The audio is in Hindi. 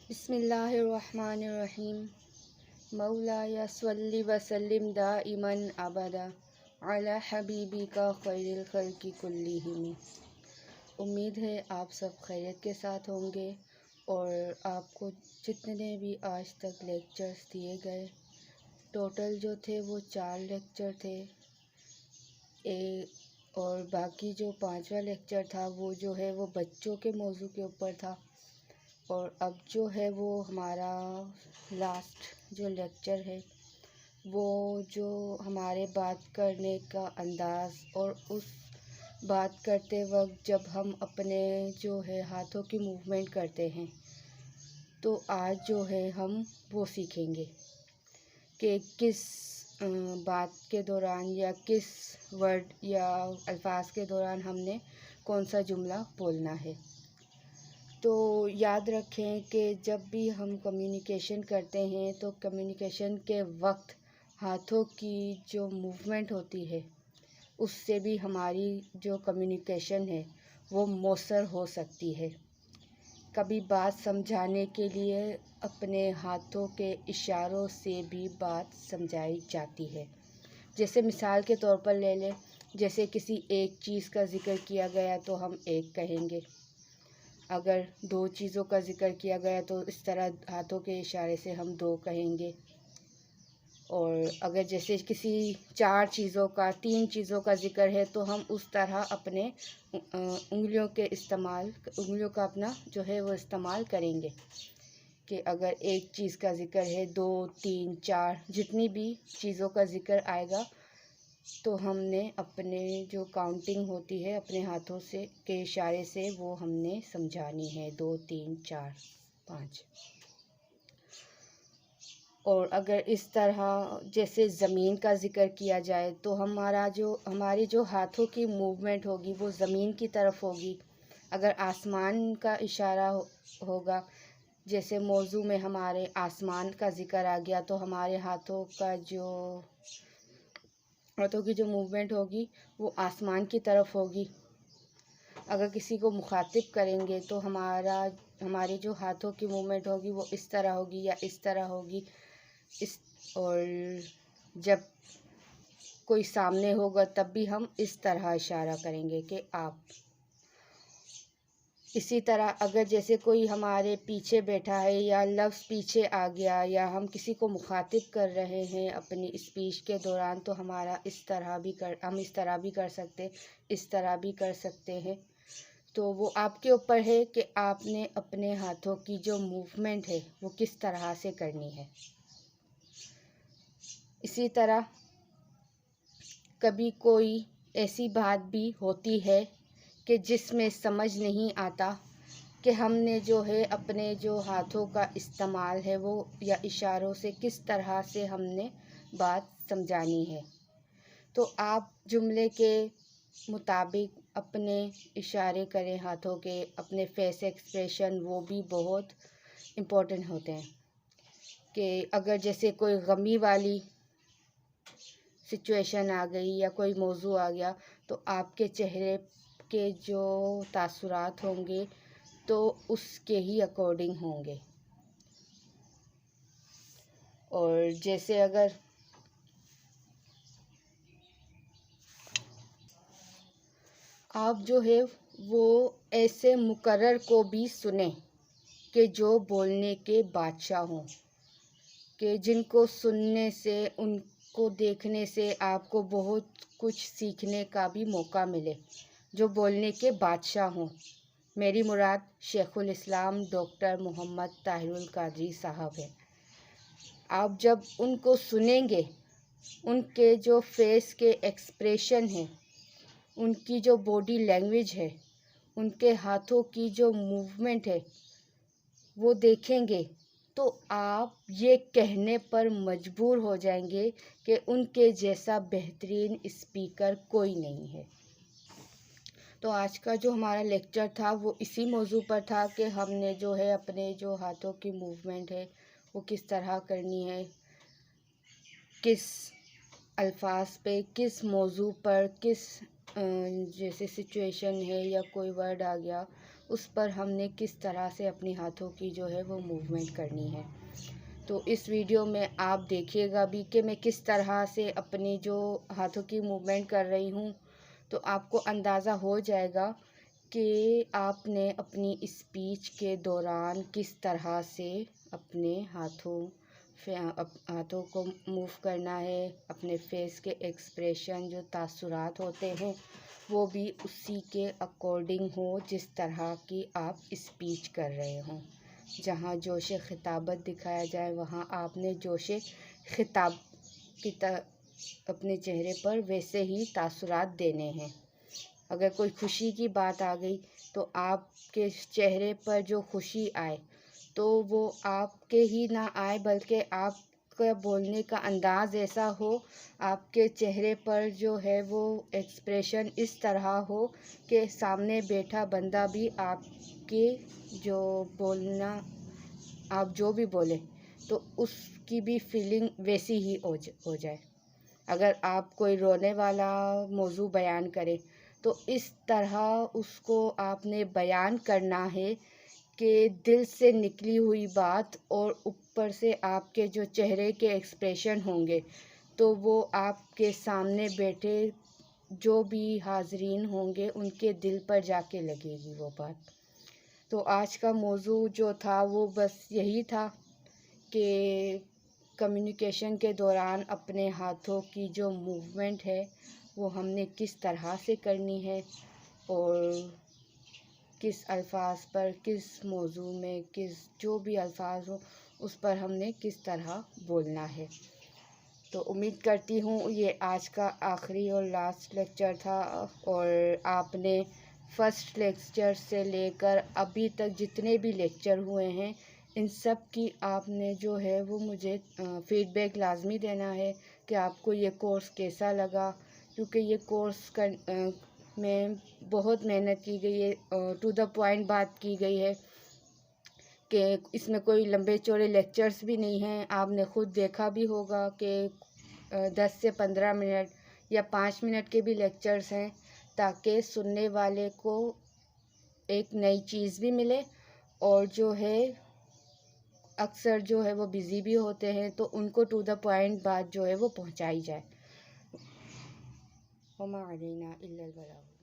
बिस्मिल्लाहिर्रहमानिर्रहीम। मौलाया सल्लि वसल्लिम दाइमन अबदा अला हबीबिका खैरिल खल्क़ि कुल्लिहिम। उम्मीद है आप सब खैरियत के साथ होंगे और आपको जितने भी आज तक लेक्चर्स दिए गए, टोटल जो थे वो 4 लेक्चर थे और बाकी जो 5वां लेक्चर था वो जो है वो बच्चों के मौजू के ऊपर था। और अब जो है वो हमारा लास्ट जो लेक्चर है वो जो हमारे बात करने का अंदाज़ और उस बात करते वक्त जब हम अपने जो है हाथों की मूवमेंट करते हैं, तो आज जो है हम वो सीखेंगे कि किस बात के दौरान या किस वर्ड या अल्फाज के दौरान हमने कौन सा जुमला बोलना है। तो याद रखें कि जब भी हम कम्युनिकेशन करते हैं तो कम्युनिकेशन के वक्त हाथों की जो मूवमेंट होती है उससे भी हमारी जो कम्युनिकेशन है वो मौसर हो सकती है। कभी बात समझाने के लिए अपने हाथों के इशारों से भी बात समझाई जाती है। जैसे मिसाल के तौर पर ले लें, जैसे किसी एक चीज़ का ज़िक्र किया गया तो हम एक कहेंगे, अगर 2 चीज़ों का ज़िक्र किया गया तो इस तरह हाथों के इशारे से हम 2 कहेंगे। और अगर जैसे किसी 4 चीज़ों का 3 चीज़ों का ज़िक्र है तो हम उस तरह अपने उंगलियों का अपना जो है वो इस्तेमाल करेंगे कि अगर एक चीज़ का ज़िक्र है 2, 3, 4 जितनी भी चीज़ों का ज़िक्र आएगा तो हमने अपने जो काउंटिंग होती है अपने हाथों से के इशारे से वो हमने समझानी है 2, 3, 4, 5। और अगर इस तरह जैसे ज़मीन का ज़िक्र किया जाए तो हमारी जो हाथों की मूवमेंट होगी वो ज़मीन की तरफ होगी। अगर आसमान का इशारा होगा, जैसे मौजू में हमारे आसमान का ज़िक्र आ गया तो हमारे हाथों की जो मूवमेंट होगी वो आसमान की तरफ होगी। अगर किसी को मुखातिब करेंगे तो हमारे जो हाथों की मूवमेंट होगी वो इस तरह होगी या इस तरह होगी। और जब कोई सामने होगा तब भी हम इस तरह इशारा करेंगे कि आप। इसी तरह अगर जैसे कोई हमारे पीछे बैठा है या लफ्ज़ पीछे आ गया या हम किसी को मुखातिब कर रहे हैं अपनी स्पीच के दौरान तो हम इस तरह भी कर सकते, इस तरह भी कर सकते हैं। तो वो आपके ऊपर है कि आपने अपने हाथों की जो मूवमेंट है वो किस तरह से करनी है। इसी तरह कभी कोई ऐसी बात भी होती है कि जिसमें समझ नहीं आता कि हमने जो है अपने जो हाथों का इस्तेमाल है वो या इशारों से किस तरह से हमने बात समझानी है। तो आप जुमले के मुताबिक अपने इशारे करें हाथों के, अपने फेस एक्सप्रेशन वो भी बहुत इम्पोर्टेंट होते हैं। कि अगर जैसे कोई गमी वाली सिचुएशन आ गई या कोई मौजू आ गया तो आपके चेहरे के जो तासुरात होंगे तो उसके ही अकॉर्डिंग होंगे। और जैसे अगर आप जो है वो ऐसे मुकर्रर को भी सुने कि जो बोलने के बादशाह हों, कि जिनको सुनने से उनको देखने से आपको बहुत कुछ सीखने का भी मौका मिले, जो बोलने के बादशाह हों। मेरी मुराद शेखुल इस्लाम डॉक्टर मोहम्मद ताहिरुल कादरी साहब है। आप जब उनको सुनेंगे, उनके जो फेस के एक्सप्रेशन हैं, उनकी जो बॉडी लैंग्वेज है, उनके हाथों की जो मूवमेंट है वो देखेंगे तो आप ये कहने पर मजबूर हो जाएंगे कि उनके जैसा बेहतरीन स्पीकर कोई नहीं है। तो आज का जो हमारा लेक्चर था वो इसी मौजू पर था कि हमने जो है अपने जो हाथों की मूवमेंट है वो किस तरह करनी है, किस अल्फाज पे, किस मौजू पर, किस जैसे सिचुएशन है या कोई वर्ड आ गया, उस पर हमने किस तरह से अपने हाथों की जो है वो मूवमेंट करनी है। तो इस वीडियो में आप देखिएगा भी कि मैं किस तरह से अपनी जो हाथों की मूवमेंट कर रही हूँ, तो आपको अंदाज़ा हो जाएगा कि आपने अपनी स्पीच के दौरान किस तरह से अपने हाथों को मूव करना है। अपने फेस के एक्सप्रेशन जो तासुरात होते हैं वो भी उसी के अकॉर्डिंग हो जिस तरह की आप स्पीच कर रहे हों। जहाँ जोश खिताबत दिखाया जाए वहाँ आपने जोश खिताब की अपने चेहरे पर वैसे ही तासुरात देने हैं। अगर कोई खुशी की बात आ गई तो आपके चेहरे पर जो खुशी आए तो वो आपके ही ना आए, बल्कि आपका बोलने का अंदाज़ ऐसा हो, आपके चेहरे पर जो है वो एक्सप्रेशन इस तरह हो कि सामने बैठा बंदा भी आपके जो बोलना, आप जो भी बोले तो उसकी भी फीलिंग वैसी ही हो जाए। अगर आप कोई रोने वाला मौजू बयान करें तो इस तरह उसको आपने बयान करना है कि दिल से निकली हुई बात, और ऊपर से आपके जो चेहरे के एक्सप्रेशन होंगे तो वो आपके सामने बैठे जो भी हाज़रीन होंगे उनके दिल पर जाके लगेगी वो बात। तो आज का मौजू जो था वो बस यही था कि कम्युनिकेशन के दौरान अपने हाथों की जो मूवमेंट है वो हमने किस तरह से करनी है, और किस अल्फाज पर, किस मौजू में, किस जो भी अल्फाज हो उस पर हमने किस तरह बोलना है। तो उम्मीद करती हूँ ये आज का आखिरी और लास्ट लेक्चर था, और आपने फर्स्ट लेक्चर से लेकर अभी तक जितने भी लेक्चर हुए हैं इन सब की आपने जो है वो मुझे फ़ीडबैक लाजमी देना है कि आपको ये कोर्स कैसा लगा। क्योंकि ये कोर्स में बहुत मेहनत की गई है, टू द पॉइंट बात की गई है कि इसमें कोई लंबे चौड़े लेक्चर्स भी नहीं हैं। आपने ख़ुद देखा भी होगा कि 10 से 15 मिनट या 5 मिनट के भी लेक्चर्स हैं, ताकि सुनने वाले को एक नई चीज़ भी मिले, और जो है अक्सर जो है वो बिज़ी भी होते हैं तो उनको टू द पॉइंट बात जो है वो पहुंचाई जाए। वमा अलैना इल्लल बलाग।